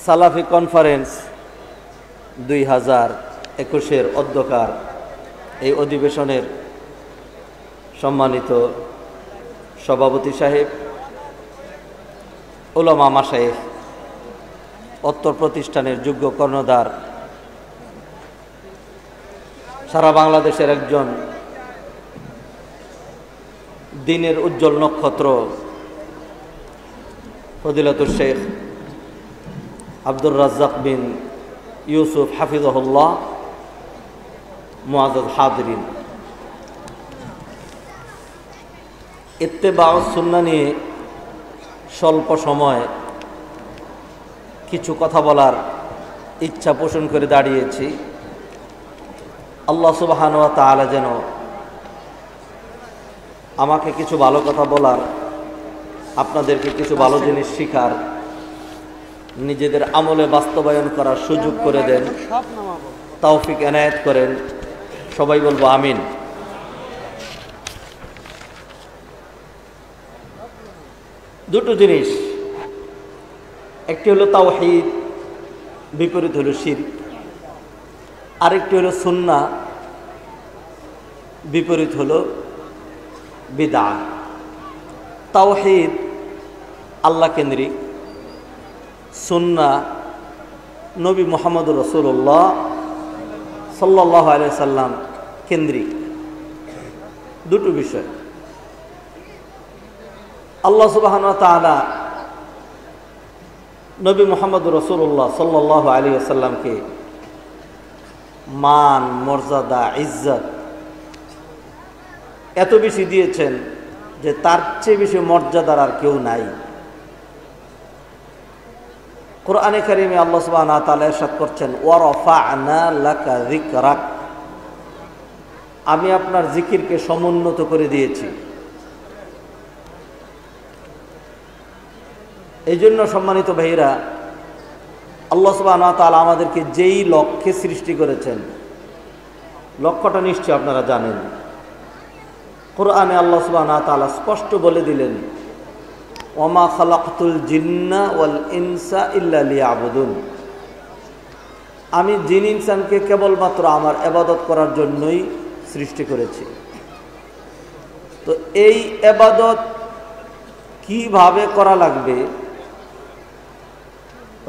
সালাফি কনফারেন্স 2021 অধ্যকার এই অধিবেশনের সম্মানিত সভাপতি সাহেব, উলামা মাশায়েখ, অত্র প্রতিষ্ঠানের যোগ্য কর্ণধার, সারা বাংলাদেশের একজন দিনের উজ্জ্বল নক্ষত্র ফজিলাতুল শেখ আব্দুর রাজ্জাক বিন ইউসুফ হাফিজাহুল্লাহ, মুআজ্জাজ হাজিরিন, ইত্তেবাউস সুন্নাহ নিয়ে স্বল্প সময় কিছু কথা বলার ইচ্ছা পোষণ করে দাঁড়িয়েছি। আল্লাহ সুবহানাহু ওয়া তাআলা যেন আমাকে কিছু ভালো কথা বলার, আপনাদেরকে কিছু ভালো জিনিস শিখার, নিজেদের আমলে বাস্তবায়ন করার সুযোগ করে দেন, তৌফিক এনায়েত করেন। সবাই বলবো আমিন। দুটো জিনিস, একটি হলো তাওহীদ, বিপরীত হলো শিরক। আরেকটি হলো সুন্নাহ, বিপরীত হলো বিদআহ। তাওহীদ আল্লাহ কেন্দ্রিক, সুন্নাহ নবী মুহাম্মদুর রাসূলুল্লাহ সাল্লাল্লাহু আলাইহি সাল্লাম কেন্দ্রিক। দুটো বিষয়। আল্লাহ সুবহানাহু ওয়া তাআলা নবী মুহাম্মদুর রাসূলুল্লাহ সাল্লাল্লাহু আলাইহি ওয়াসাল্লামকে মান, মর্যাদা, ইজ্জত এত বেশি দিয়েছেন যে তার চেয়ে বেশি মর্যাদার আর কেউ নাই। কোরআনে কারিমে আল্লাহ সুবহানাহু ওয়া তাআলা ইরশাদ করছেন, ওয়া রাফা'না লাকা যিকরাক, আমি আপনার জিকিরকে সমুন্নত করে দিয়েছি। এই জন্য সম্মানিত ভাইরা, আল্লাহ সুবহানাহু ওয়া তাআলা আমাদেরকে যেই লক্ষ্যে সৃষ্টি করেছেন, লক্ষ্যটা নিশ্চয় আপনারা জানেন। কোরআনে আল্লাহ সুবহানাহু ওয়া তাআলা স্পষ্ট বলে দিলেন, ওয়ামা খালাকতুল জিন্না ওয়াল ইনসা ইল্লা লিয়াবুদুন, আমি জিন ইনসানকে কেবলমাত্র আমার ইবাদত করার জন্যই সৃষ্টি করেছি। তো এই ইবাদত কিভাবে করা লাগবে,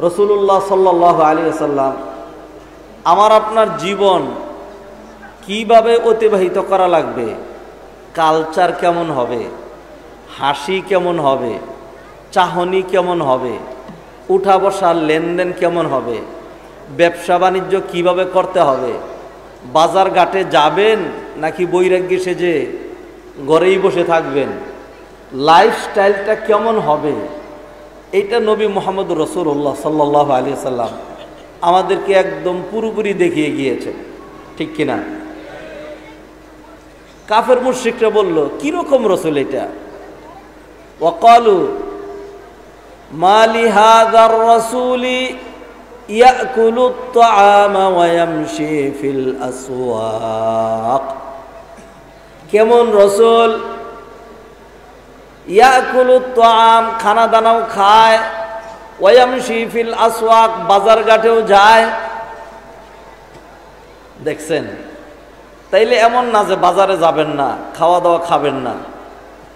রাসূলুল্লাহ সাল্লাল্লাহু আলাইহি ওয়াসাল্লাম আমার আপনার জীবন কিভাবে অতিবাহিত করা লাগবে, কালচার কেমন হবে, হাসি কেমন হবে, চাহনি কেমন হবে, উঠা বসার লেনদেন কেমন হবে, ব্যবসা বাণিজ্য কিভাবে করতে হবে, বাজার ঘাটে যাবেন নাকি বৈরাগ্যে সেজে ঘরেই বসে থাকবেন, লাইফস্টাইলটা কেমন হবে, এইটা নবী মুহাম্মদুর রাসূলুল্লাহ সাল্লাল্লাহু আলাইহি সাল্লাম আমাদেরকে একদম পুরোপুরি দেখিয়ে গিয়েছেন, ঠিক কিনা? কাফের মুশরিকরা বলল, কিরকম রসুল এটা? ওয়াকালু মালি হাযার রাসূলি ইয়াকুলুত তাআমা ওয়া ইয়ামশি ফিল আসওয়াক, কেমন রসুল? ইয়াকুলুত তাআম, খানা দানাও খায়, ওয়া ইয়ামশি ফিল আসওয়াক, বাজার ঘাটেও যায়। দেখছেন? তাইলে এমন না যে বাজারে যাবেন না, খাওয়া দাওয়া খাবেন না,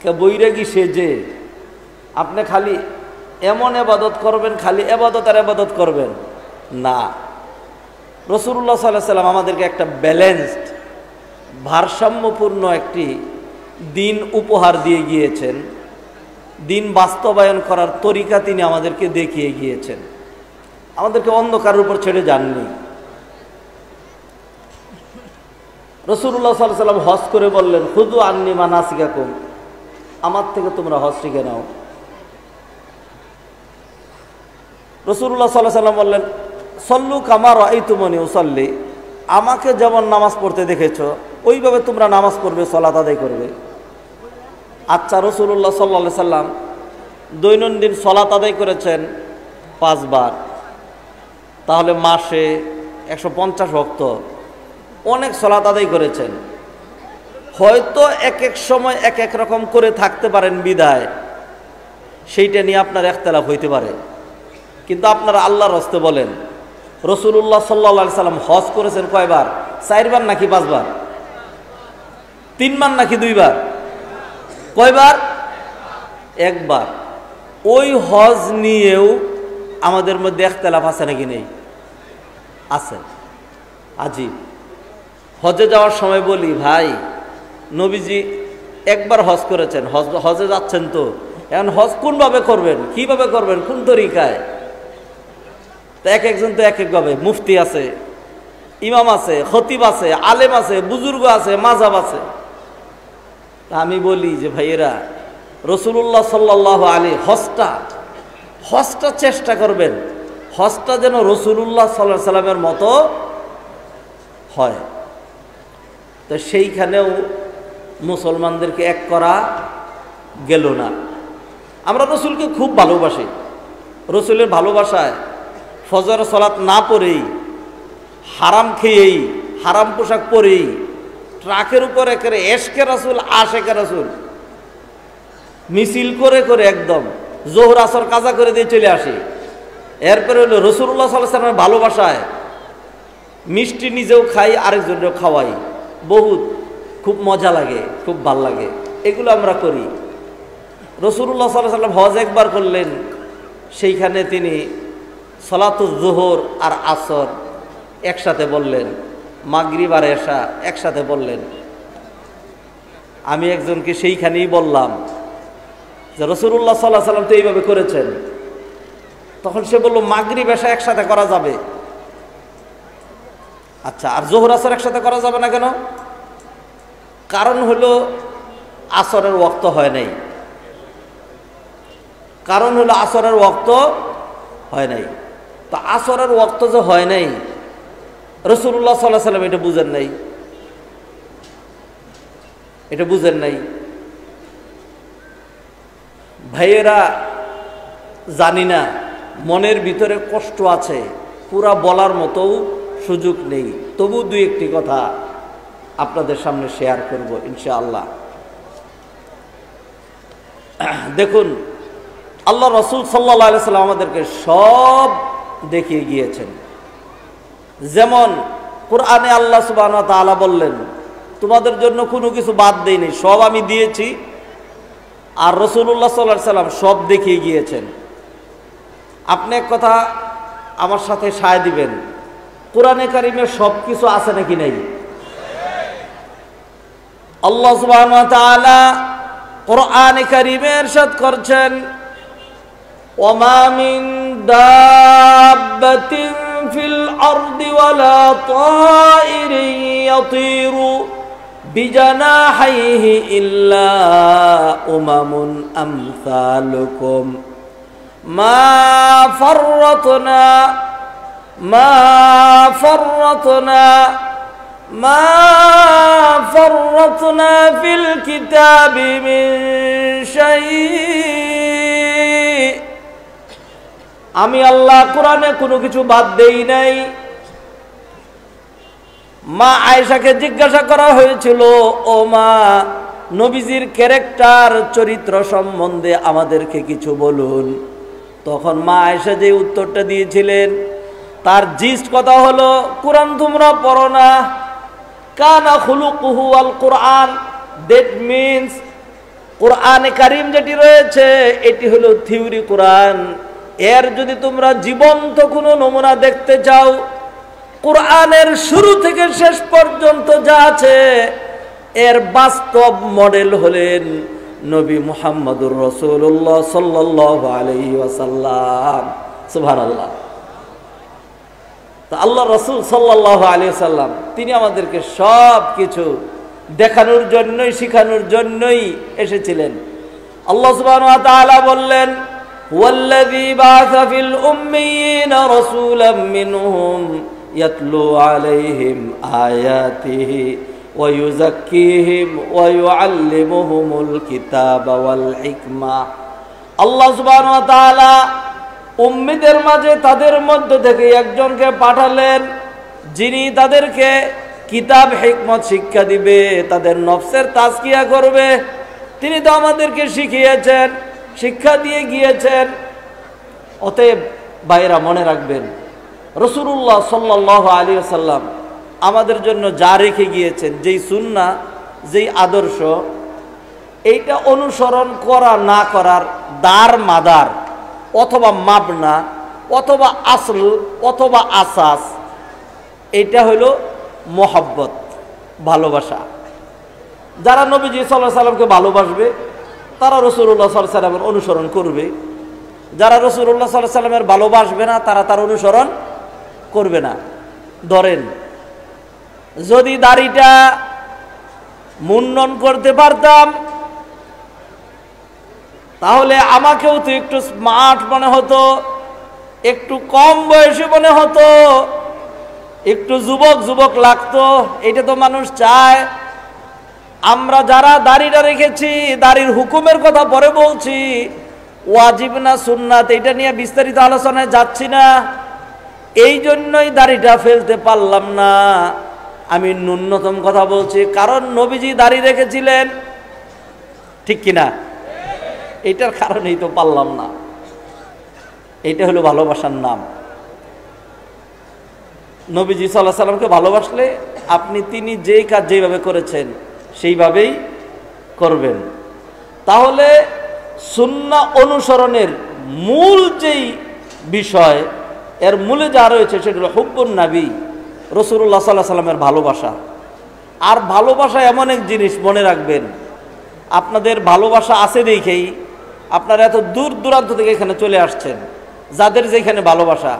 কে বৈরাগী সেজে আপনি খালি এমন ইবাদত করবেন, খালি ইবাদত আর ইবাদত করবেন না। রাসূলুল্লাহ সাল্লাল্লাহু আলাইহি সাল্লাম আমাদেরকে একটা ব্যালেন্সড, ভারসাম্যপূর্ণ একটি দিন উপহার দিয়ে গিয়েছেন। দিন বাস্তবায়ন করার তরিকা তিনি আমাদেরকে দেখিয়ে গিয়েছেন, আমাদেরকে অন্ধকারের উপর ছেড়ে যাননি। রাসূলুল্লাহ সাল্লাল্লাহু আলাইহি সাল্লাম হজ করে বললেন, খুযু আন্নী মানাসিকাকুম, আমার থেকে তোমরা হজ শিখে নাও। রাসূলুল্লাহ সাল্লাল্লাহু আলাইহি সাল্লাম বললেন, সল্লু কামা রাআইতুমুনি উসাল্লি, আমাকে যেমন নামাজ পড়তে দেখেছো ওইভাবে তোমরা নামাজ পড়বে, সালাত আদায় করবে। আচ্ছা, রাসূলুল্লাহ সাল্লাল্লাহু আলাইহি সাল্লাম দৈনন্দিন সালাত আদায় করেছেন 5 বার, তাহলে মাসে 150 ওয়াক্ত, অনেক সালাত আদায় করেছেন। হয়তো এক এক সময় এক এক রকম করে থাকতে পারেন, বিদায় সেইটা নিয়ে আপনার ইখতিলাফ হইতে পারে। কিন্তু আপনারা আল্লাহর হস্তে বলেন, রাসূলুল্লাহ সাল্লাল্লাহু আলাইহি সাল্লাম হজ করেছেন কয়বার? 4 বার নাকি 5 বার? 3 বার নাকি 2 বার? কয়বার? 1 বার। ওই হজ নিয়েও আমাদের মধ্যে ইখতিলাফ আছে নাকি নেই? আছে। আজীব। হজে যাওয়ার সময় বলি, ভাই নবীজি একবার হজ করেছেন, হজে যাচ্ছেন তো, এখন হজ কোনভাবে করবেন, কিভাবে করবেন, কোন তরিকায়? তো এক একজন তো এক একভাবে, মুফতি আছে, ইমাম আছে, খতিব আছে, আলেম আছে, বুজুর্গ আছে, মাযহাব আছে। তা আমি বলি যে ভাইয়েরা, রাসূলুল্লাহ সাল্লাল্লাহু আলাইহি হজটা চেষ্টা করবেন, হজটা যেন রাসূলুল্লাহ সাল্লাল্লাহু আলাইহি সাল্লামের মতো হয়। তো সেইখানেও মুসলমানদেরকে এক করা গেল না। আমরা রসুলকে খুব ভালোবাসি, রসুলের ভালোবাসায় ফজর সালাত না পড়েই, হারাম খেয়েই, হারাম পোশাক পরেই, ট্রাকের উপরে করে এশকে রাসূল আশেকে রাসূল মিছিল করে করে একদম জোহর আসর কাজা করে দিয়ে চলে আসি। এরপরে হলো রাসূলুল্লাহ সাল্লাল্লাহু আলাইহি ওয়াসাল্লামের ভালোবাসায় মিষ্টি নিজেও খাই, আরেকজনকেও খাওয়াই, বহুত খুব মজা লাগে, খুব ভাল লাগে, এগুলো আমরা করি। রাসূলুল্লাহ সাল্লাল্লাহু আলাইহি ওয়াসাল্লাম হজ একবার করলেন, সেইখানে তিনি সালাতুজ যোহর আর আসর একসাথে বললেন, মাগরিব আর এশা একসাথে বললেন। আমি একজনকে সেইখানেই বললাম যে রাসূলুল্লাহ সাল্লাল্লাহু আলাইহি ওয়াসাল্লাম তো এইভাবে করেছেন। তখন সে বলল, মাগরিব এশা একসাথে করা যাবে। আচ্ছা, আর যোহর আসর একসাথে করা যাবে না কেন? কারণ হলো আসরের ওয়াক্ত হয় নাই, কারণ হলো আসরের ওয়াক্ত হয় নাই। তো আসরের ওয়াক্ত যে হয় নাই, রাসূলুল্লাহ সাল্লাল্লাহু আলাইহি ওয়াসাল্লাম এটা বুঝেন নাই, এটা বুঝেন নাই। ভাইয়েরা, জানি না, মনের ভিতরে কষ্ট আছে, পুরা বলার মতো সুযোগ নেই, তবু দুই একটি কথা আপনাদের সামনে শেয়ার করব ইনশাআল্লাহ। দেখুন, আল্লাহ রাসূল সাল্লাল্লাহু আলাইহি ওয়াসাল্লাম আমাদেরকে সব দেখিয়ে গিয়েছেন। যেমন কোরআনে আল্লাহ সুবহানাহু ওয়া তাআলা বললেন, তোমাদের জন্য কোনো কিছু বাদ দেইনি, সব আমি দিয়েছি। আর রাসূলুল্লাহ সাল্লাল্লাহু আলাইহি ওয়াসাল্লাম সব দেখিয়ে গিয়েছেন। আপনি এক কথা আমার সাথে সায় দিবেন, কোরআনে কারিমে সব কিছু আছে নাকি নাই? আল্লাহ সুবহানাহু ওয়া তাআলা কোরআনে কারিমে ইরশাদ করছেন, ওয়ামা মিন দাব্বাতিন ফিল আরদি ওয়ালা তাইরিন ইয়াতিরু বিজানাহিহি ইল্লা উমামুন আমসালুকুম মা ফাররাতনা ফিল কিতাবি মিন শাই। আমি আল্লাহ কোরআনে কোনো কিছু বাদ দেই নাই। মা আয়েশাকে জিজ্ঞাসা করা হয়েছিল, ও মা, নবীজির ক্যারেক্টার, চরিত্র সম্বন্ধে আমাদেরকে কিছু বলুন। তখন মা আয়েশা যে উত্তরটা দিয়েছিলেন, তার জিস্ট কথা হলো, কোরআন তোমরা পড়ো না, কানা খুলুকুহু আল কোরআন, দ্যাট মিনস কোরআনে কারিম যেটি রয়েছে এটি হলো থিওরি কোরআন। এর যদি তোমরা জীবন্ত কোনো নমুনা দেখতে চাও, কোরআনের শুরু থেকে শেষ পর্যন্ত যা আছে এর বাস্তব মডেল হলেন নবী মুহাম্মদুর রাসূলুল্লাহ সাল্লাল্লাহু আলাইহি ওয়াসাল্লাম। সুবহানাল্লাহ। তা আল্লাহ রাসূল সাল্লাল্লাহু আলাইহি ওয়াসাল্লাম তিনি আমাদেরকে সব কিছু দেখানোর জন্যই, শিখানোর জন্যই এসেছিলেন। আল্লাহ সুবহানাহু ওয়া তাআলা বললেন, ওয়াল্লাযী বাআসা ফিল উম্মিয়িনা রাসূলাম মিনহুম ইয়াতলু আলাইহিম আয়াতিহি ওয়া ইউযাক্কিহিম ওয়া ইউআল্লিমুহুমুল কিতাবা ওয়াল হিকমা। আল্লাহ সুবহানাহু ওয়া তাআলা উম্মীদের মাঝে তাদের মধ্য থেকে একজনকে পাঠালেন, যিনি তাদেরকে কিতাব হিকমত শিক্ষা দিবে, তাদের নফসের তাজকিয়া করবে। তিনি তো আমাদেরকে শিখিয়েছেন, শিক্ষা দিয়ে গিয়েছেন। অতএব ভাইরা মনে রাখবেন, রাসূলুল্লাহ সাল্লাল্লাহু আলাইহি ওয়াসাল্লাম আমাদের জন্য যা রেখে গিয়েছেন, যেই সুন্নাহ, যেই আদর্শ, এইটা অনুসরণ করা না করার দার মাদার অথবা মাবনা অথবা আসল অথবা আসাস, এটা হলো মহব্বত, ভালোবাসা। যারা নবীজি সাল্লাল্লাহু আলাইহি সাল্লামকে ভালোবাসবে তারা রাসূলুল্লাহ সাল্লাল্লাহু আলাইহি সাল্লামের অনুসরণ করবে। যারা রাসূলুল্লাহ সাল্লাল্লাহু আলাইহি সাল্লামের ভালোবাসবে না তারা তার অনুসরণ করবে না। ধরেন, যদি দাড়িটা মুন্ডন করতে পারতাম তাহলে আমাকেও তো একটু স্মার্ট মনে হতো, একটু কম বয়সী মনে হতো, একটু যুবক যুবক লাগতো। এটা তো মানুষ চায়। আমরা যারা দাড়িটা রেখেছি, দাড়ির হুকুমের কথা পরে বলছি, ওয়াজিব না সুন্নাত এটা নিয়ে বিস্তারিত আলোচনায় যাচ্ছি না। এই জন্যই দাড়িটা ফেলতে পারলাম না। আমি ন্যূনতম কথা বলছি, কারণ নবীজি দাড়ি রেখেছিলেন, ঠিক কিনা? এটার কারণেই তো পারলাম না। এটা হলো ভালোবাসার নাম। নবীজি সাল্লাল্লাহু আলাইহি সাল্লামকে ভালোবাসলে আপনি তিনি যেই কাজ যেভাবে করেছেন সেইভাবেই করবেন। তাহলে সুন্নাহ অনুসরণের মূল যেই বিষয়, এর মূলে যা রয়েছে সেটা হলো হুব্বুন নবী, রাসূলুল্লাহ সাল্লাল্লাহু আলাইহি সাল্লামের ভালোবাসা। আর ভালোবাসা এমন এক জিনিস, মনে রাখবেন, আপনাদের ভালোবাসা আছে দেখেই আপনারা এত দূর দূরান্ত থেকে এখানে চলে আসছেন। যাদের যেখানে ভালোবাসা,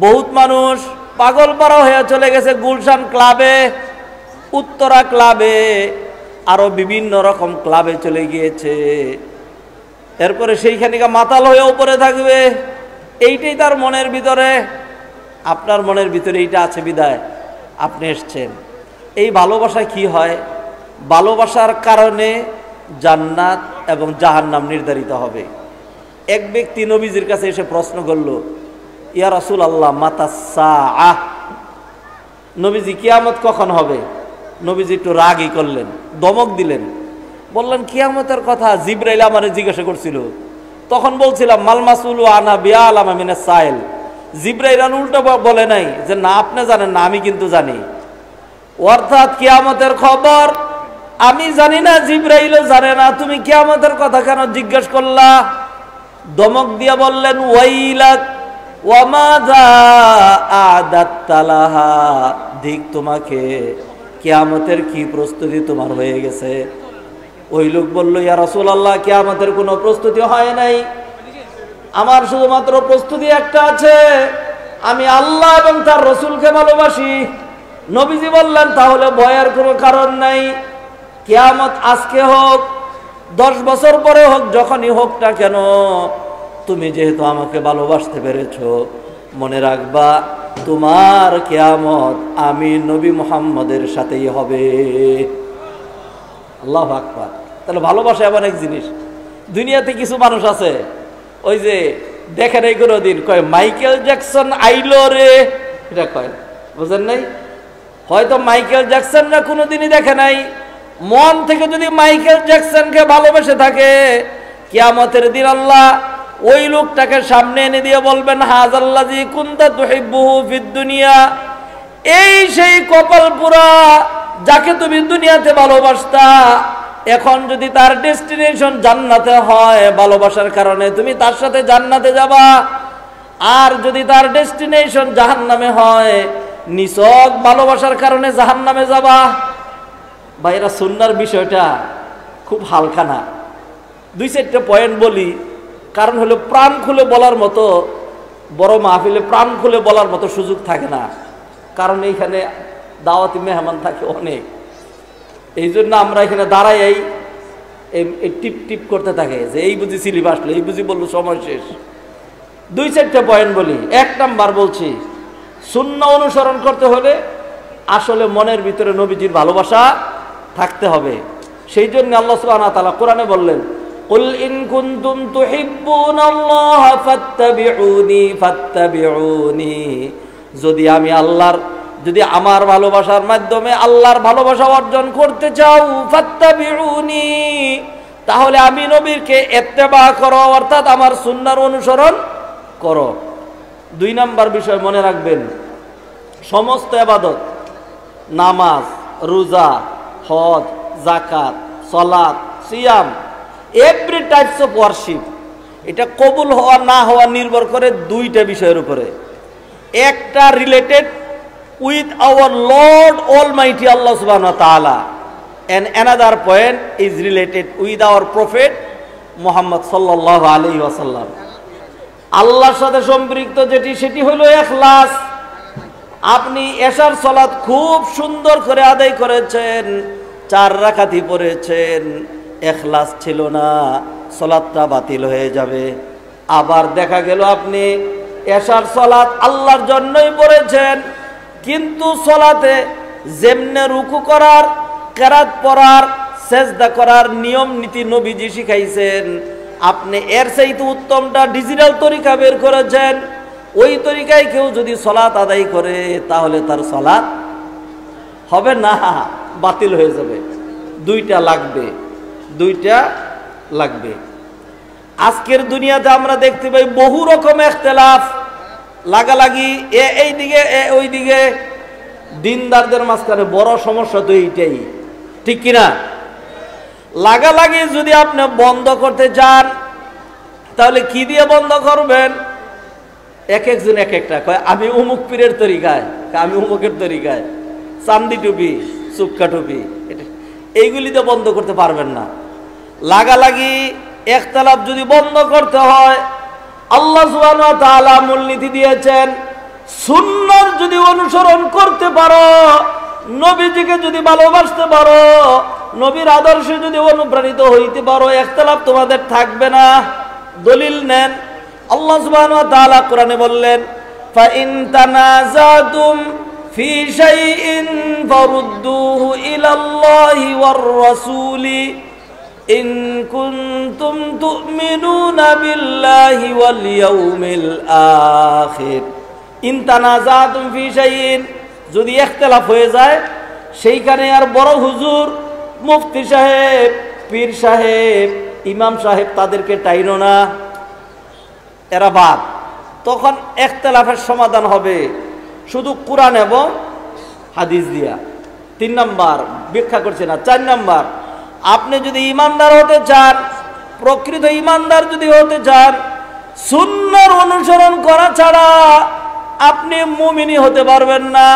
বহুত মানুষ পাগলপাড়া হয়ে চলে গেছে গুলশান ক্লাবে, উত্তরা ক্লাবে, আরো বিভিন্ন রকম ক্লাবে চলে গিয়েছে। এরপরে সেইখানে মাতাল হয়ে উপরে থাকবে। এইটাই তার মনের ভিতরে। আপনার মনের ভিতরে এইটা আছে বিদায় আপনি এসছেন। এই ভালোবাসায় কি হয়? ভালোবাসার কারণে জান্নাত এবং জাহান্নাম নির্ধারিত হবে। এক ব্যক্তি নবীজির কাছে এসে প্রশ্ন করল, ইয়া রাসূলুল্লাহ মাতাস সাআহ, নবীজি কিয়ামত কখন হবে? নবীজি একটু রাগই করলেন, দমক দিলেন, বললেন কিয়ামতের কথা জিবরাইল আমারে জিজ্ঞাসা করছিল, তখন বলছিলাম মাল মাসউলু আনা বিআলামা মিনাস সাইল। জিবরাইল উল্টো বলে নাই যে না আপনি জানেন না, আমি কিন্তু জানি। অর্থাৎ কিয়ামতের খবর আমি জানি না, জিবরাইলও জানে না, তুমি কিয়ামতের কথা কেন জিজ্ঞেস করলা? দমক দিয়ে বললেন ওয়াইলাক ওয়া মাযা আ'দাত্তা লাহা, ঠিক তোমাকে, কিয়ামতের কি প্রস্তুতি তোমার হয়ে গেছে? ওই লোক বলল, ইয়া রাসূলুল্লাহ কিয়ামতের কোনো প্রস্তুতি হয় নাই, আমার শুধুমাত্র প্রস্তুতি একটা আছে, আমি আল্লাহ এবং তার রাসূলকে ভালোবাসি। নবীজি বললেন তাহলে ভয়ের কোনো কারণ নাই, কিয়ামত আজকে হোক 10 বছর পরে হোক, যখনই হোক না কেন, তুমি যেহেতু আমাকে ভালোবাসতে পেরেছো, মনে রাখবা তোমার কিয়ামত আমি নবী মুহাম্মদের সাথেই হবে। আল্লাহু আকবার। তাহলে ভালোবাসা এমন এক জিনিস। দুনিয়াতে কিছু মানুষ আছে, ওই যে দেখেন এই কোনোদিন কয় মাইকেল জ্যাকসন আইলো রে, এটা কয়, বুঝেন নাই? হয়তো মাইকেল জ্যাকসন না কোনোদিনই দেখে নাই। মন থেকে যদি মাইকেল জ্যাকসনকে ভালোবেসে থাকে, কিয়ামতের দিন আল্লাহ ওই লোকটাকে সামনে এনে দিয়ে বলবেন হাযাল্লাযী কুনতা তুহিব্বুহু ফিদ দুনিয়া, এই সেই কপাল পুরা যাকে তুমি দুনিয়াতে ভালোবাসতা, এখন যদি তার ডেস্টিনেশন জান্নাতে হয়, ভালোবাসার কারণে তুমি তার সাথে জান্নাতে যাবা। আর যদি তার ডেস্টিনেশন জাহান্নামে হয়, নিছক ভালোবাসার কারণে জাহান্নামে যাবা। ভাইরা, সুন্নাহর বিষয়টা খুব হালকা না। 2-4টা পয়েন্ট বলি, কারণ হলো প্রাণ খুলে বলার মতো, বড় মাহফিলে প্রাণ খুলে বলার মতো সুযোগ থাকে না, কারণ এইখানে দাওয়াতি মেহমান থাকে অনেক। এই জন্য আমরা এখানে দাঁড়াই এই টিপ টিপ করতে থাকে যে এই বুঝি স্লিপ আসলো, এই বুঝি বললো সময় শেষ। 2-4টা পয়েন্ট বলি। 1 নাম্বার বলছি, সুন্নাহ অনুসরণ করতে হলে আসলে মনের ভিতরে নবীজির ভালোবাসা থাকতে হবে। সেই জন্য আল্লাহ সুবহানাহু ওয়া তাআলা কোরআনে বললেন, কুল ইন কুনতুম তুহিব্বুনাল্লাহ ফাত্তাবিউনি ফাত্তাবিউনি, যদি আমার ভালোবাসার মাধ্যমে আল্লাহর ভালোবাসা অর্জন করতে চাও, ফাত্তাবিউনি, তাহলে আমি নবীকে ইত্তেবা করো, অর্থাৎ আমার সুন্নাহর অনুসরণ করো। 2 নাম্বার বিষয় মনে রাখবেন, সমস্ত ইবাদত, নামাজ, রোজা, হজ, যাকাত, সালাত, সিয়াম, এভরি টাইপস অফ ওয়ারশিপ, এটা কবুল হওয়া না হওয়া নির্ভর করে 2টা বিষয়ের উপরে। একটা related with our Lord Almighty Allah সুবহানাহু ওয়া তাআলা, and another point is related with our prophet Muhammad সাল্লাল্লাহু আলাইহি ওয়াসাল্লাম। আল্লাহর সাথে সম্পৃক্ত সেটি হলো ইখলাস। আপনি এশার সালাত খুব সুন্দর করে আদায় করেছেন, 4 রাকাতই পড়েছেন, ইখলাস ছিল না, সালাতটা বাতিল হয়ে যাবে। আবার দেখা গেল আপনি এশার সালাত আল্লাহর জন্যই পড়েছেন, কিন্তু সালাতে যেমনে রুকু করার, কেরাত পড়ার, সেজদা করার নিয়ম নীতি নবীজি শিখাইছেন, আপনি এর চাইতে উত্তমটা ডিজিটাল তরিকা বের করেছেন। ওই তরিকায় কেউ যদি সালাত আদায় করে তাহলে তার সালাত হবে না, বাতিল হয়ে যাবে। 2টা লাগবে, 2টা লাগবে। আজকের দুনিয়াতে আমরা দেখতে পাই বহু রকম ইখতিলাফ, লাগালাগি, এইদিকে ওইদিকে। দিনদারদের মাঝখানে বড় সমস্যা তো এইটাই, ঠিক কিনা? লাগালাগি যদি আপনি বন্ধ করতে চান তাহলে কি দিয়ে বন্ধ করবেন? এক একজন এক একটা কয়, আমি অমুক পীরের তরিকায়, আমি অমুকের তরিকায়, চান্দি টুপি, চুক্কা টুপি, এইগুলিতে বন্ধ করতে পারবেন না। লাগালাগি ইখতিলাফ যদি বন্ধ করতে হয়, আল্লাহ সুবহানাহু ওয়া তাআলা মূলনীতি দিয়েছেন, সুন্নাত যদি অনুসরণ করতে পারো, নবীজিকে যদি ভালোবাসতে পারো, নবীর আদর্শে যদি অনুপ্রাণিত হইতে পারো, ইখতিলাফ তোমাদের থাকবে না। দলিল নেন, আল্লাহ সুবহানাহু ওয়া তাআলা কোরআনে বললেন, ফা ইন তানাযাতুম ফি শাইইন ফারুদ্দুহু ইলাল্লাহি ওয়ার রাসূলি ইন কুনতুম তু'মিনুনা বিল্লাহি ওয়াল ইয়াউমিল আখির। ইন তানাযাতুম ফি শাইইন, যদি ইখতিলাফ হয়ে যায়, সেইখানে আর বড় হুজুর, মুফতি সাহেব, পীর সাহেব, ইমাম সাহেব তাদেরকে টাইনো না, এরা বাদ। তখন ইখতিলাফের সমাধান হবে শুধু কোরআন এবং হাদিস দিয়া। 3 নাম্বার ব্যাখ্যা করছে না। 4 নাম্বার, আপনি যদি ইমানদার হতে চান, প্রকৃত ইমানদার যদি হতে চান, সুন্নাহর অনুসরণ করা ছাড়া আপনি মুমিনি হতে পারবেন না।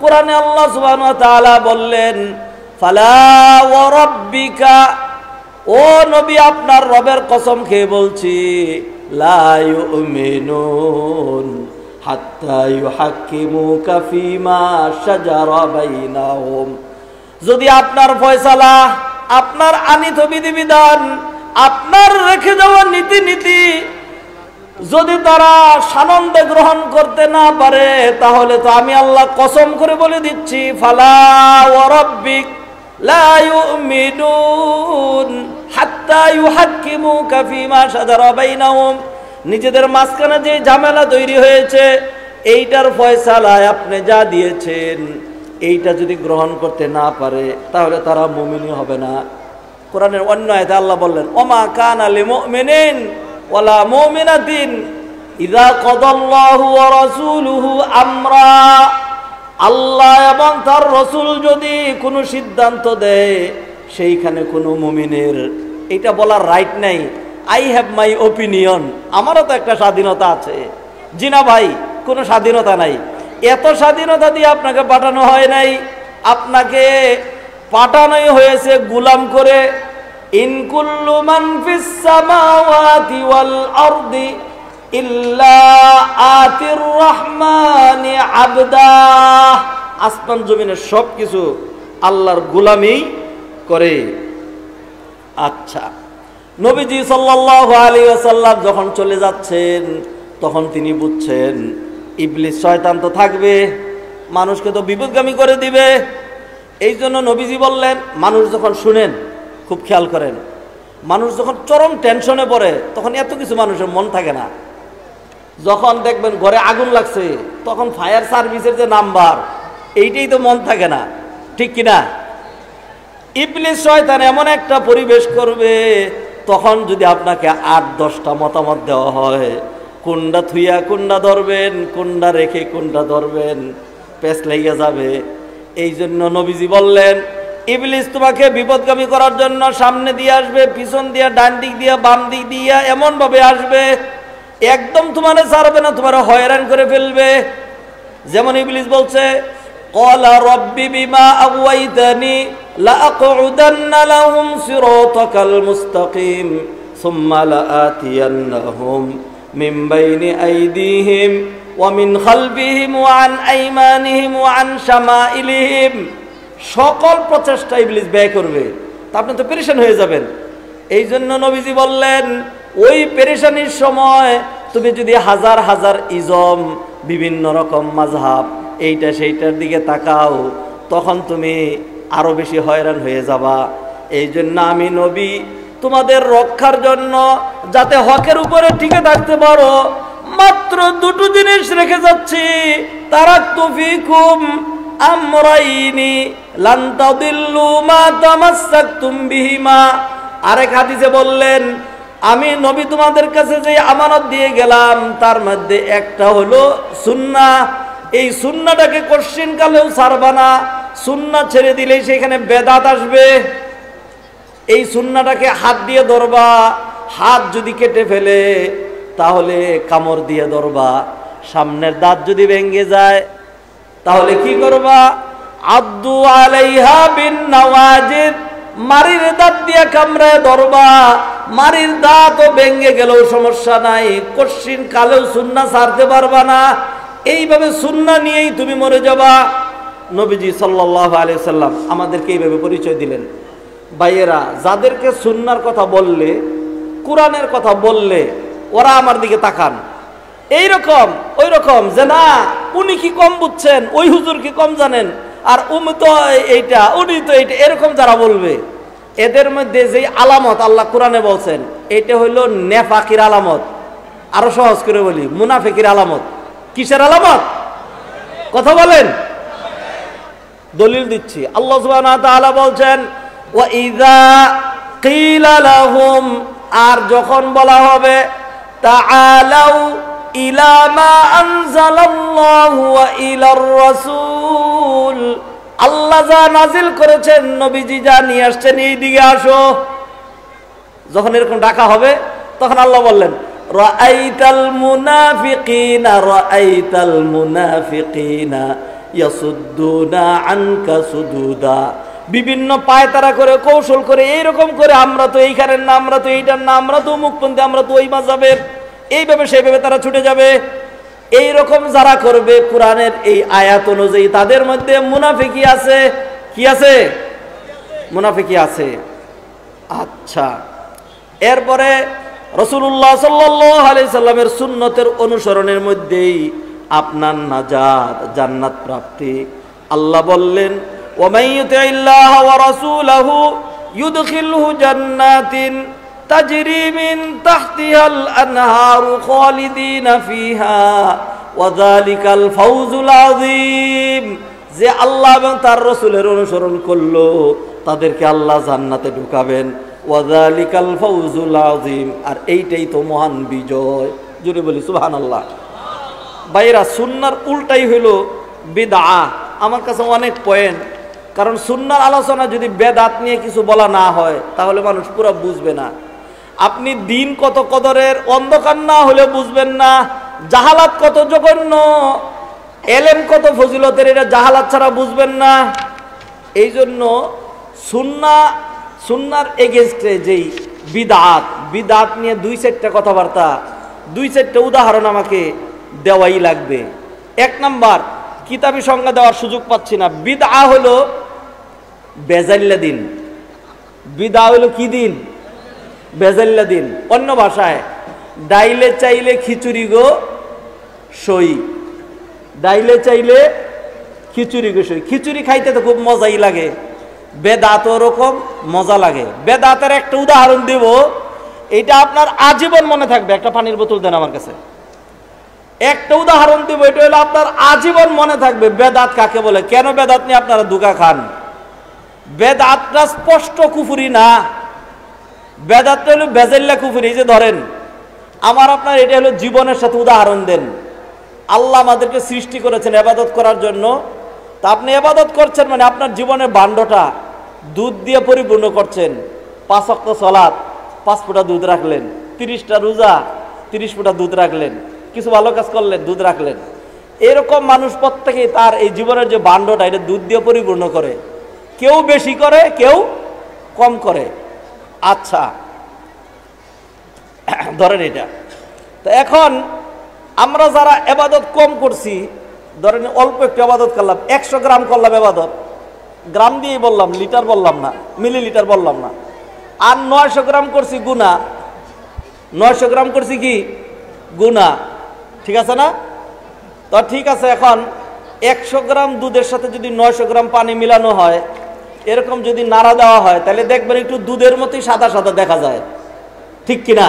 কোরআনে আল্লাহ সুবহানাহু ওয়া তাআলা বললেন, ফালা ওয়া রাব্বিকা, ও নবী আপনার রবের কসম খেয়ে বলছি, লা ইউমিনুন হাত্তা ইউহাক্কিমুকা ফীমা শাজারা বাইনাহুম, যদি আপনার ফয়সালা, আপনার আনিত বিধিবিধান, আপনার রেখে যাওয়া নীতি যদি তারা সানন্দে গ্রহণ করতে না পারে, তাহলে তো আমি আল্লাহ কসম করে বলে দিচ্ছি, ফালা ওয়া রাব্বিক লা ইউমিনুন হাত্তা ইউহাক্কিমুকা ফীমা শাজারা বাইনাহুম, নিজেদের মাঝখানে যে ঝামেলা তৈরি হয়েছে, এইটার ফয়সালায় আপনি যা দিয়েছেন, এইটা যদি গ্রহণ করতে না পারে তাহলে তারা মুমিনি হবে না। কোরআনের অন্য আয়াতে আল্লাহ বললেন, ওমা কানা লিমুমিনিন ওয়ালা মুমিনাতিন ইযা কাদাল্লাহু ওয়া রাসূলুহু আমরা, আল্লাহ এবং তার রাসূল যদি কোনো সিদ্ধান্ত দেয়, সেইখানে কোনো মুমিনের এটা বলার রাইট নাই, আই হ্যাভ মাই ওপিনিয়ন, আমারও তো একটা স্বাধীনতা আছে। জি না ভাই, কোনো স্বাধীনতা নাই। এত স্বাধীনতা দিয়ে আপনাকে পাঠানো হয় নাই, আপনাকে পাঠানোই হয়েছে গোলাম করে। ইন কুল্লু মান ফিস সামাওয়াতি ওয়াল আরদি ইল্লা আতির রহমানি আবদা, আসমান জমিনের সব কিছু আল্লাহর গোলামি করে। আচ্ছা, নবীজি সাল্লাল্লাহু আলাইহি ওয়াসাল্লাম যখন চলে যাচ্ছেন, তখন তিনি বুঝছেন ইবলিস শয়তান তো থাকবে, মানুষকে তো বিপদগামী করে দিবে। এই জন্য নবীজি বললেন, মানুষ যখন শুনেন, খুব খেয়াল করেন, মানুষ যখন চরম টেনশনে পড়ে তখন এত কিছু মানুষের মন থাকে না। যখন দেখবেন ঘরে আগুন লাগছে, তখন ফায়ার সার্ভিসের যে নাম্বার, এইটাই তো মন থাকে না, ঠিক কিনা? ইবলিস শয়তান এমন একটা পরিবেশ করবে, তখন যদি আপনাকে 8-10টা মতামত দেওয়া হয়, কোনটা থুইয়া কোনটা ধরবেন, কোনটা রেখে কোনটা ধরবেন, পেছ লেগে যাবে। এই জন্য নবীজি বললেন, ইবলিস তোমাকে বিপদগামী করার জন্য সামনে দিয়ে আসবে, পিছন দিয়ে, ডান দিক দিয়ে, বাম দিক দিয়ে, এমন ভাবে আসবে একদম তোমারে ছাড়বে না, তোমার হয়রান করে ফেলবে। যেমন ইবলিস বলছে, ক্বালা রাব্বি বিমা আগওয়াইতানি লাআকউদান্না লাহুম সিরাতাকাল মুস্তাকিম সুম্মা লাআতিয়ান্নাহুম মিন বাইনি আইদিহিম ওয়া মিন খালফিহিম ওয়া আন আইমানিহিম ওয়া আন শামাইলিহিম। সকল প্রচেষ্টা ইবলিস ব্যয় করবে, তা আপনি তো পেরেশান হয়ে যাবেন। এই জন্য নবীজি বললেন, ওই পেরেশানির সময় তুমি যদি হাজার হাজার ইজম, বিভিন্ন রকম মাযহাব, এইটা সেইটার দিকে তাকাও, তখন তুমি আরো বেশি হয়রান হয়ে যাবা। এই জন্য আমি নবী তোমাদের রক্ষার জন্য, যাতে হকের উপরে টিকে থাকতে পারো, মাত্র দুটো জিনিস রেখে যাচ্ছি। তারাকতু ফীকুম আমরাইনি লান তাদিল্লু মা তামাসসাকতুম বিহিমা। আরেক হাদিসে বললেন, আমি নবী তোমাদের কাছে যে আমানত দিয়ে গেলাম, তার মধ্যে একটা হলো সুন্নাহ। এই সুন্নাহটাকে কোশ্চিন কালেও ছাড়বা না। সুন্নাহ ছেড়ে দিলেই সেখানে বেদাত আসবে। এই সুন্নাহটাকে হাত দিয়ে ধরবা, হাত যদি কেটে ফেলে তাহলে কামড় দিয়ে ধরবা। সামনের দাঁত যদি ভেঙে যায় তাহলে কি করবা? আদ্দু আলাইহা বিন নাওয়াজিদ, মারির দাঁত দিয়ে কামড়ায় ধরবা। মারির দাঁতও ভেঙে গেলেও সমস্যা নাই, কোশ্চিন কালেও সুন্নাহ ছাড়তে পারবা না। এইভাবে সুন্নাহ নিয়েই তুমি মরে যাবা। নবীজি সাল্লাল্লাহু আলাইহি সাল্লাম আমাদেরকে এইভাবে পরিচয় দিলেন। ভাইয়েরা, যাদেরকে সুন্নাহর কথা বললে, কোরআনের কথা বললে, ওরা আমার দিকে তাকান। এইরকম ওই রকম যে না, উনি কি কম বুঝছেন, ওই হুজুর কি কম জানেন, আর উনি তো এইটা, উনি তো এইটা, এরকম যারা বলবে, এদের মধ্যে যে আলামত আল্লাহ কোরআনে বলছেন, এটা হইল নেফাকির আলামত। আরো সহজ করে বলি, মুনাফিকের আলামত। কিসের আলামত? কথা বলেন। দলিল দিচ্ছি, আল্লাহ সুবহানাহু ওয়া তাআলা বলছেন, ওয়া ইযা কিলা লাহুম, আর যখন বলা হবে, তাআলাউ ইলা মা আনজালাল্লাহু ওয়া ইলার রাসূল, আল্লাহ যা নাজিল করেছেন, নবীজি যা নিয়ে আসছেন, এই দিকে আসো। যখন এরকম ডাকা হবে, তখন আল্লাহ বললেন, রাআইতাল মুনাফিকিনা ইয়াসুদ্দুনা আনকা সুদুদা। বিভিন্ন পায়তারা করে, কৌশল করে, এইরকম করে, আমরা তো এইখানের না, আমরা তো এইটার না, আমরা তো মুখপন্থী, আমরা তো ওই মাযহাবের, এইভাবে সেইভাবে তারা ছুটে যাবে। এইরকম যারা করবে, কোরআনের এই আয়াত অনুযায়ী তাদের মধ্যে মুনাফিকি আছে। কি আছে? মুনাফিকি আছে। আচ্ছা, এরপরে রাসূলুল্লাহ সাল্লাল্লাহু আলাইহি সাল্লামের সুন্নতের অনুসরণের মধ্যেই আপনার নাজাত, জান্নাত প্রাপ্তি। আল্লাহ বললেন, ওয়া মান ইউতিইল্লাহা ওয়া রাসূলাহু ইউদখিলহু জান্নাতিন তাজরি মিন তাহতিহাল আনহারু খালিদিনা ফিহা ওয়া যালিকাল ফাওজুল আযীম। যে আল্লাহ এবং তার রাসূলের অনুসরণ করলো, তাদেরকে আল্লাহ জান্নাতে ঢুকাবেন। ওয়া যালিকাল ফাওজুল আযীম, আর এইটাই তো মহান বিজয়। জোরে বলি সুবহানাল্লাহ। ভাইরা, সুন্নাহর উল্টাই হলো বিদআহ। আমার কাছে অনেক পয়েন্ট, কারণ সুন্নাহর আলোচনা যদি বেদাত নিয়ে কিছু বলা না হয়, তাহলে মানুষ পুরো বুঝবে না। আপনি দিন কত কদরের, অন্ধকার না হলে বুঝবেন না। জাহালাত কত জঘন্য, এলেম কত ফজিলতের, এটা জাহালাত ছাড়া বুঝবেন না। এই জন্য সুন্নাহর এগেইনস্টে যেই বিদআত নিয়ে দুই চারটা কথাবার্তা, দুই চারটা উদাহরণ আমাকে দেওয়াই লাগবে। এক নাম্বার, কিতাবি সংজ্ঞা দেওয়ার সুযোগ পাচ্ছি না। বিদআ হলো বেজাল্লা দিন। বিদআ হলো কি দিন? বেজাল্লা দিন। অন্য ভাষায়, ডাইলে চাইলে খিচুড়ি গো সই। ডাইলে চাইলে খিচুড়ি গো সই। খিচুড়ি খাইতে তো খুব মজাই লাগে, বেদাত ওরকম মজা লাগে। বেদাতের একটা উদাহরণ দেব, এটা আপনার আজীবন মনে থাকবে। একটা পানির বোতল দেন আমার কাছে। একটা উদাহরণ দেব, এটা হলো আপনার আজীবন মনে থাকবে বেদাত কাকে বলে। কেন বেদাত নিয়ে আপনারা ধোঁকা খান? বেদাতটা স্পষ্ট কুফরি না, বেদাতটা হলো বেজাল্লা কুফরি। যে ধরেন, আমার আপনার এটা হলো জীবনের সাথে উদাহরণ দেন। আল্লাহ আমাদেরকে সৃষ্টি করেছেন ইবাদত করার জন্য। তা আপনি ইবাদত করছেন মানে আপনার জীবনের ভাণ্ডটা দুধ দিয়ে পরিপূর্ণ করছেন। 5 ওয়াক্ত সালাত, 5 ফোঁটা দুধ রাখলেন। 30টা রোজা, 30 ফোঁটা দুধ রাখলেন। কিছু ভালো কাজ করলেন, দুধ রাখলেন। এরকম মানুষ প্রত্যেকেই তার এই জীবনের যে ভাণ্ডটা এটা দুধ দিয়ে পরিপূর্ণ করে। কেউ বেশি করে, কেউ কম করে। আচ্ছা, ধরেন এটা। তো এখন আমরা যারা ইবাদত কম করছি, ধরেন অল্প একটু ইবাদত করলাম, 100 গ্রাম করলাম ইবাদত, গ্রাম দিয়েই বললাম, লিটার বললাম না, মিলিলিটার বললাম না। আর 900 গ্রাম করছি গুনাহ, 900 গ্রাম করছি কি গুনাহ, ঠিক আছে না? তো ঠিক আছে, এখন 100 গ্রাম দুধের সাথে যদি 900 গ্রাম পানি মিলানো হয়, এরকম যদি নাড়া দেওয়া হয়, তাহলে দেখবেন একটু দুধের মতোই সাদা সাদা দেখা যায়, ঠিক কিনা?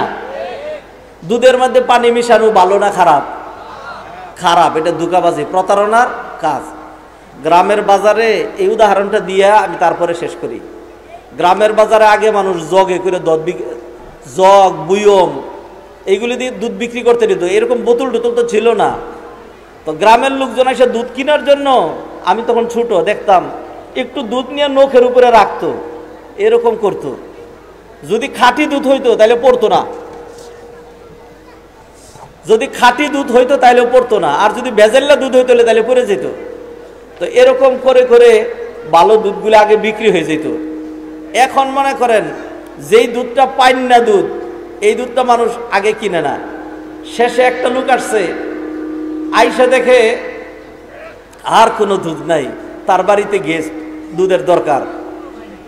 দুধের মধ্যে পানি মিশানো ভালো না খারাপ? খারাপ। এটা ধোঁকাবাজি, প্রতারণার কাজ। গ্রামের বাজারে এই উদাহরণটা দিয়ে আমি তারপরে শেষ করি। গ্রামের বাজারে আগে মানুষ জগে করে জগ, বুয়ম এইগুলি দিয়ে দুধ বিক্রি করতে দিত। এরকম বোতল টোতল তো ছিল না। তো গ্রামের লোকজন এসে দুধ কেনার জন্য, আমি তখন ছোট, দেখতাম একটু দুধ নিয়ে নখের উপরে রাখতো, এরকম করতো। যদি খাঁটি দুধ হইতো তাহলে পড়তো না, যদি খাঁটি দুধ হইতো তাহলে পড়তো না, আর যদি ভেজাল্লা দুধ হইতো তাহলে পড়ে যেত। তো এরকম করে করে ভালো দুধগুলো আগে বিক্রি হয়ে যেত। এখন মনে করেন যেই দুধটা পাইন না দুধ, এই দুধটা মানুষ আগে কিনে না। শেষে একটা লোক আসছে, আইসা দেখে আর কোনো দুধ নাই, তার বাড়িতে গেস্ট, দুধের দরকার।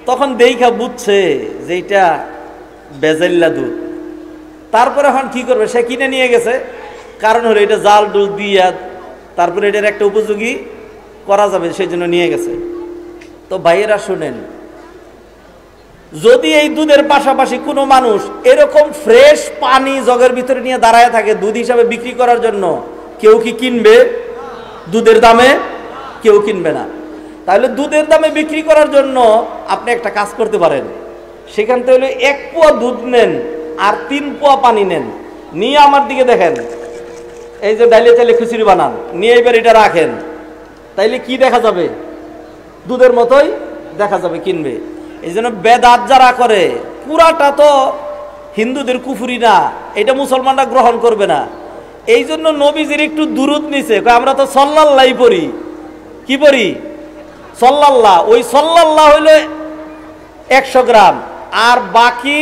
তখন দেইখা বুঝছে যে এটা ভেজাল্লা দুধ। তারপরে এখন কি করবে, সে কিনে নিয়ে গেছে, কারণ হলো এটা জাল ডুল দিয়া তারপরে এটার একটা উপযোগী করা যাবে, সেই জন্য নিয়ে গেছে। তো ভাইয়েরা শুনেন, যদি এই দুধের পাশাপাশি কোনো মানুষ এরকম ফ্রেশ পানি জগের ভিতরে নিয়ে দাঁড়ায় থাকে দুধ হিসাবে বিক্রি করার জন্য, কেউ কি কিনবে? দুধের দামে কেউ কিনবে না। তাহলে দুধের দামে বিক্রি করার জন্য আপনি একটা কাজ করতে পারেন, সেখান থেকে হলে 1 পোয়া দুধ নেন আর 3 পোয়া পানি নেন, নিয়ে আমার দিকে দেখেন, এই যে ডাইলে চাইলে খিচুড়ি বানান, নিয়ে এবার এটা রাখেন, তাইলে কি দেখা যাবে? দুধের মতোই দেখা যাবে, কিনবে। এই জন্য বেদাত যারা করে, পুরাটা তো হিন্দুদের কুফরি না, এটা মুসলমানরা গ্রহণ করবে না। এই জন্য নবীজির একটু দুরূদ নিছে, আমরা তো সাল্লাল্লাহই পড়ি। কি পড়ি? সাল্লাল্লাহ। ওই সাল্লাল্লাহ হইল 100 গ্রাম, আর বাকি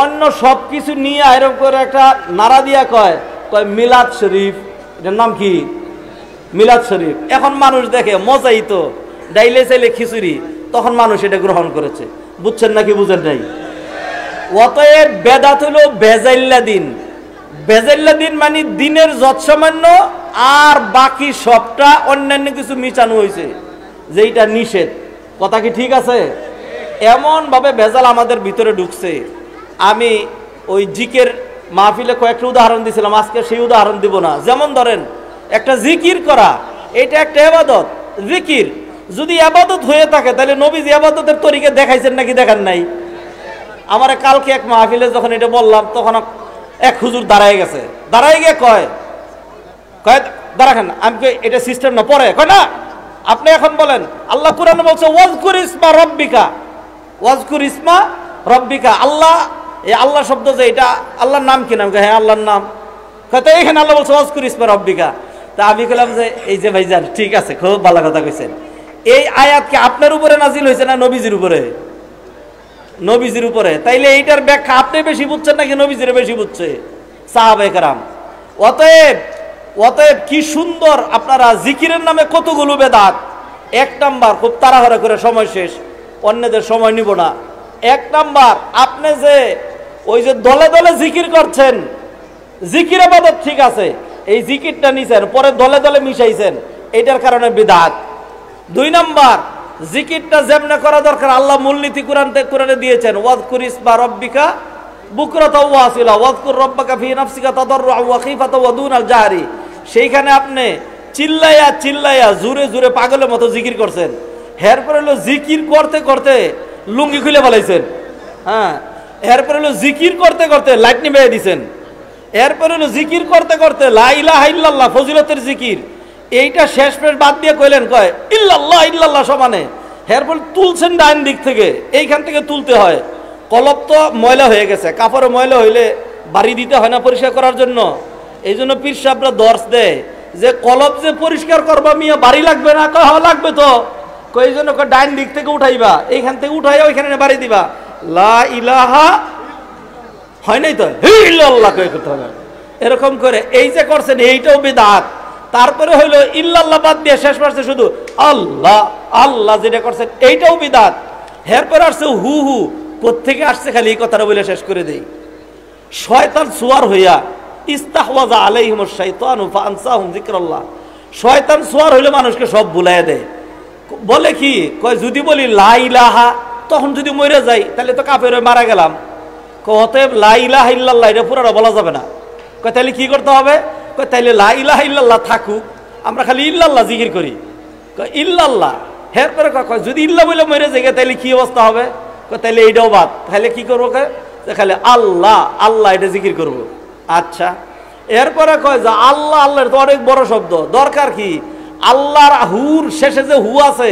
অন্য সব কিছু নিয়ে এরকম করে একটা নাড়া দিয়া কয় মিলাদ শরীফ। এটার নাম কি? মিলাদ শরীফ। এখন মানুষ দেখে মজাই তো, ডাইলে চাইলে খিচুড়ি, তখন মানুষ এটা গ্রহণ করেছে। বুঝছেন নাকি বুঝেন নাই? অতএব বেদাত হলো ভেজাইল্লা দিন। ভেজাইল্লা দিন মানে দিনের যত সামান্য আর বাকি সবটা অন্যান্য কিছু মিশানো হয়েছে, যেটা নিষেধ। কথা কি ঠিক আছে? এমন ভাবে ভেজাল আমাদের ভিতরে ঢুকছে। আমি ওই জিকের মাহফিলে কয়েকটা উদাহরণ দিয়েছিলাম, আজকে সেই উদাহরণ দিব না। যেমন ধরেন একটা জিকির করা, এটা একটা ইবাদত। জিকির যদি ইবাদত হয়ে থাকে, তাহলে নবীজি ইবাদতের তরিকা দেখাইছেন নাকি দেখান নাই? আমার কালকে এক মাহফিলে যখন এটা বললাম, তখন এক হুজুর দাঁড়ায় গেছে, দাঁড়ায় গিয়ে কয় দাঁড়াখান, আমি এটা সিস্টেম না, পরে কয় না, আপনি এখন বলেন আল্লাহ কুরআনে বলছে ওয়াজকুর ইসমা রব্বিকা, ওয়াজকুর ইসমা রব্বিকা। আল্লাহ, এই আল্লাহ শব্দ যে এটা আল্লাহর নাম কি? নাম? হ্যাঁ আল্লাহর নাম। তো এখানে আল্লাহ বলছে ওয়াজকুর ইসমা রব্বিকা। তা আমি বললাম যে এই যে ভাইজান, ঠিক আছে, খুব ভালো কথা কইছেন। এই আয়াত কি আপনার উপরে নাজিল হয়েছে না নবীজির উপরে? নবীজির উপরে। তাইলে এইটার ব্যাখ্যা আপনি বেশি বুঝছেন নাকি নবীজির বেশি বুঝছে? সাহাবায়ে কেরাম। অতএব কি সুন্দর আপনারা জিকিরের নামে কতগুলো বেদাত। 1 নাম্বার, খুব তাড়াহুড়া করে সময় শেষ, অন্যদের সময় নিব না। 1 নাম্বার, আপনি যে ওই যে দলে দলে জিকির করছেন, জিকির ইবাদত ঠিক আছে, এই জিকিরটা নিছেন, পরে দলে দলে মিশাইছেন, এটার কারণে বিদআত। 2 নাম্বার, জিকিরটা যেমনে করা দরকার আল্লাহ মূলনীতি কোরআনে দিয়েছেন, ওয়াজকুর ইসমা রব্বিকা বুকরাতা ওয়া আসিলা, ওয়াজকুর রব্বাকা ফি নাফসিকা তাদাররুআ ওয়া খিফাতা ওয়া দুনাল জাহরি। সেইখানে আপনি চিল্লাইয়া চিল্লাইয়া জোরে জোরে পাগলের মতো জিকির করছেন। এরপরে হলো জিকির করতে করতে লুঙ্গি খুলে ফেলাইছেন। হ্যাঁ, এরপরে হলো জিকির করতে করতে লাইট নিভিয়ে দিয়েছেন। এরপরে হলো জিকির করতে করতে লা ইলাহা ইল্লাল্লাহ ফজিলতের জিকির, এইটা শেষ পেশ বাদ দিয়ে কইলেন কয় ইল্লাল্লাহ ইল্লাল্লাহ সমানে। এরপর তুলছেন ডাইন দিক থেকে, এইখান থেকে তুলতে হয়। কলব তো ময়লা হয়ে গেছে, কাপড়ে ময়লা হইলে বাড়ি দিতে হয় না পরিষ্কার করার জন্য। এই জন্য পীর সাহেবরা দর্শ দেয় যে কলব যে পরিষ্কার করবা মিয়া বাড়ি লাগবে না, কয় হ্যাঁ লাগবে তো, এই জন্য ডাইন দিক থেকে উঠাইবা, এইখান থেকে উঠাইয়া ওইখানে বাড়ি দিবা। লা ইলাহা হয় নাই তো ইল্লাল্লাহ কই করতে হবে, এরকম করে এই যে করছেন এইটাও বিদআত। তারপরে হইলো ইল্লাল্লাহ বাদ দিয়ে শেষ পাশে শুধু আল্লাহ আল্লাহ যেটা করছেন এইটাও বিদআত। এরপর আসছে হু হু, কোত্থেকে আসছে খালি এই কথাটা বলে শেষ করে দেই। শয়তান সুয়ার হইয়া ইস্তাহওয়াজা আলাইহিমুশ শাইতানু ফাআনসাহুম যিকরাল্লাহ, শয়তান সুয়ার হইলে মানুষকে সব ভুলাইয়া দেয়। বলে কি কয় যদি বলি লা ইলাহা, তখন যদি মরে যাই তাহলে তো কাফের হয়ে মারা গেলাম। অতএব লা ইলাহা ইল্লাল্লাহ এটা পুরোটা বলা যাবে না। কয় তাহলে কি করতে হবে? কয় তাইলে লা ইলাহা ইল্লাল্লাহ থাকুক, আমরা খালি ইল্লাল্লাহ জিকির করি। কয় ইল্লাল্লাহ, এরপরে কয় যদি ইল্লাহ বলে মরে যাই তাইলে কি অবস্থা হবে? কয় তাইলে এইটাও বাদ, তাহলে কি করবো? খালি আল্লাহ আল্লাহ এটা জিকির করবো। আচ্ছা, এরপরে কয় যে আল্লাহ আল্লাহর তো অনেক বড় শব্দ, দরকার কি? আল্লাহর হুর শেষে যে হু আছে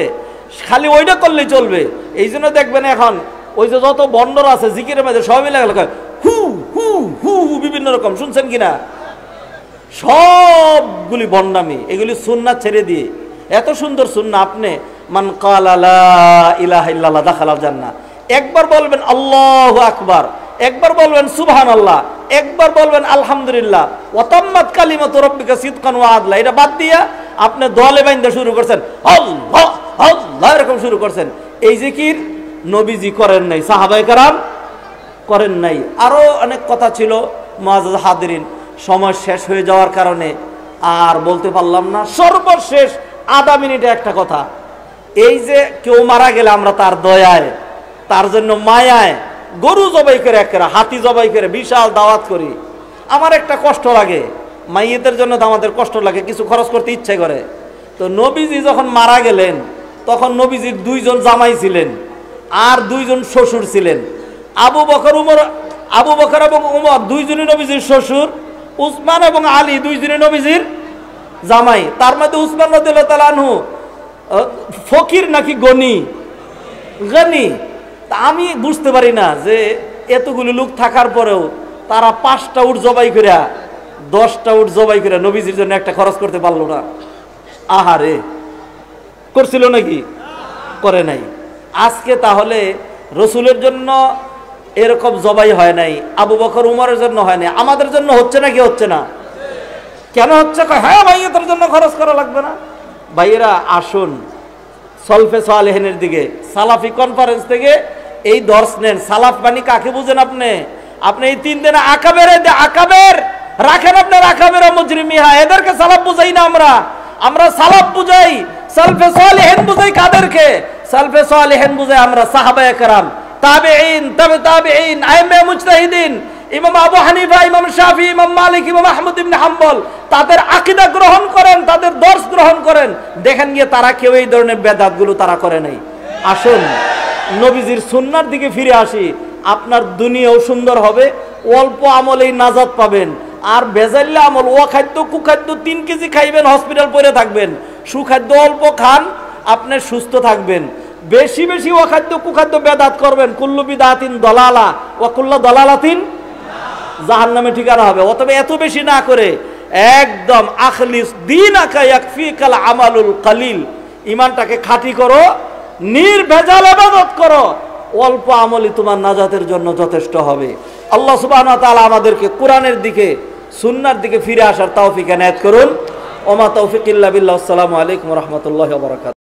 খালি ওইটা করলেই চলবে। এই জন্য দেখবেন এখন ওই যে যত বন্ডর আছে জিকিরের মধ্যে সবাই মিলে গেল হু হু হু হু বিভিন্ন রকম, শুনছেন কিনা? সবগুলি বন্ডামি, এগুলি সুন্নাত ছেড়ে দিয়ে। এত সুন্দর সুন্নাহ, আপনি মান ক্বালা লা ইলাহা ইল্লাল্লাহ দাখালাল জান্নাহ, একবার বলবেন আল্লাহু আকবার, একবার বলবেন সুবহানাল্লাহ, একবার বলবেন আলহামদুলিল্লাহ, ওয়া তাম্মাত কালিমাতু রাব্বিকা সিদকান ওয়া আদলা, এটা বাদ দিয়া আপনি দলে বাইন্দা শুরু করছেন আল্লাহ আল্লাহ এরকম শুরু করছেন। এই জিকির নবীজি করেন নাই, সাহাবায়ে কেরাম করেন নাই। আরো অনেক কথা ছিল মুআজ্জাজ হাদিরিন, সময় শেষ হয়ে যাওয়ার কারণে আর বলতে পারলাম না। সর্বশেষ আধা মিনিটে একটা কথা, এই যে কেউ মারা গেলে আমরা তার দয়ায়, তার জন্য মায়ায় গরু জবাই করে, একেবারে হাতি জবাই করে বিশাল দাওয়াত করি। আমার একটা কষ্ট লাগে, মাইয়েতের জন্য তো আমাদের কষ্ট লাগে, কিছু খরচ করতে ইচ্ছে করে। তো নবীজি যখন মারা গেলেন তখন নবীজির দুইজন জামাই ছিলেন আর দুইজন শ্বশুর ছিলেন। আবু বকর এবং উমর দুইজনই নবীজির শ্বশুর, উসমান এবং আলী দুইজনই নবীজির জামাই। তার মধ্যে উসমান রাদিয়াল্লাহু তাআলা আনহু ফকির নাকি গনি? গনি। তা আমি বুঝতে পারি না যে এতগুলো লোক থাকার পরেও তারা 5টা উট জবাই করে 10টা উট জবাই করে নবীজির জন্য একটা খরচ করতে পারলো না। আহারে, করছিল নাকি? করে নাই। আজকে তাহলে রসুলের জন্য এরকম জবাই হয় নাই, আবু বকর উমরের জন্য হয় নাই, আমাদের জন্য হচ্ছে নাকি হচ্ছে না? কেন হচ্ছে? হ্যাঁ ভাইয়া তোর জন্য খরচ করা লাগবে না। ভাইয়েরা আসুন সলফে সালেহিনের দিকে, সালাফি কনফারেন্স থেকে এই দর্শ নেন। সালাফ মানে কাকে বুঝেন আপনি? আপনি এই 3 দিনে আকাবের রাখেন, আপনার আকাবের মুজরিমিহা, এদেরকে সালাফ বুঝাই না আমরা সালাফ বুঝাই। সলফে সালেহিন বুঝাই কাদেরকে? সলফে সালেহিন বুঝাই আমরা সাহাবায়ে কেরাম, তাবেঈন, তাবে তাবেঈন, আইম্মে মুজতাহিদিন, ইমাম আবু হানিফা, ইমাম শাফি, ইমাম মালিক, ইমাম আহমদ ইবনে হাম্বল। তাদের আকীদা গ্রহণ করেন, তাদের দর্শ গ্রহণ করেন, দেখেন গিয়ে তারা কেউ এই ধরনের বেদাতগুলো তারা করে নাই। আসুন নবীজির সুন্নাহর দিকে ফিরে আসি, আপনার দুনিয়াও সুন্দর হবে, অল্প আমলেই নাজাত পাবেন। আর বেজাল্লা আমল, ও খাদ্য কুখাদ্য 3 কেজি খাইবেন, হসপিটাল পড়ে থাকবেন। সুখাদ্য অল্প খান, আপনি সুস্থ থাকবেন। বেশি বেশি ও খাদ্য কুখাদ্য বেদাত করবেন, কুল্লু বিদাতিন দলালা ওয়া কুল্লু দলালাতিন জাহান্নামে ঠিকানা হবে। অতএব এত বেশি না করে একদম আখলিস দীনাকা ইয়াকফিকাল আমালুল কালিল, ঈমানটাকে খাঁটি করো, নির্ভেজাল ইবাদত করো, অল্প আমলই তোমার নাজাতের জন্য যথেষ্ট হবে। আল্লাহ সুবহানাহু ওয়া তাআলা আমাদেরকে কোরআনের দিকে, সুন্নাহর দিকে ফিরে আসার তৌফিক এনায়েত করুন। ওমা তৌফিক ইল্লা বিল্লাহ। আসসালামু আলাইকুম ওয়া রাহমাতুল্লাহি ওয়া বারাকাতুহু।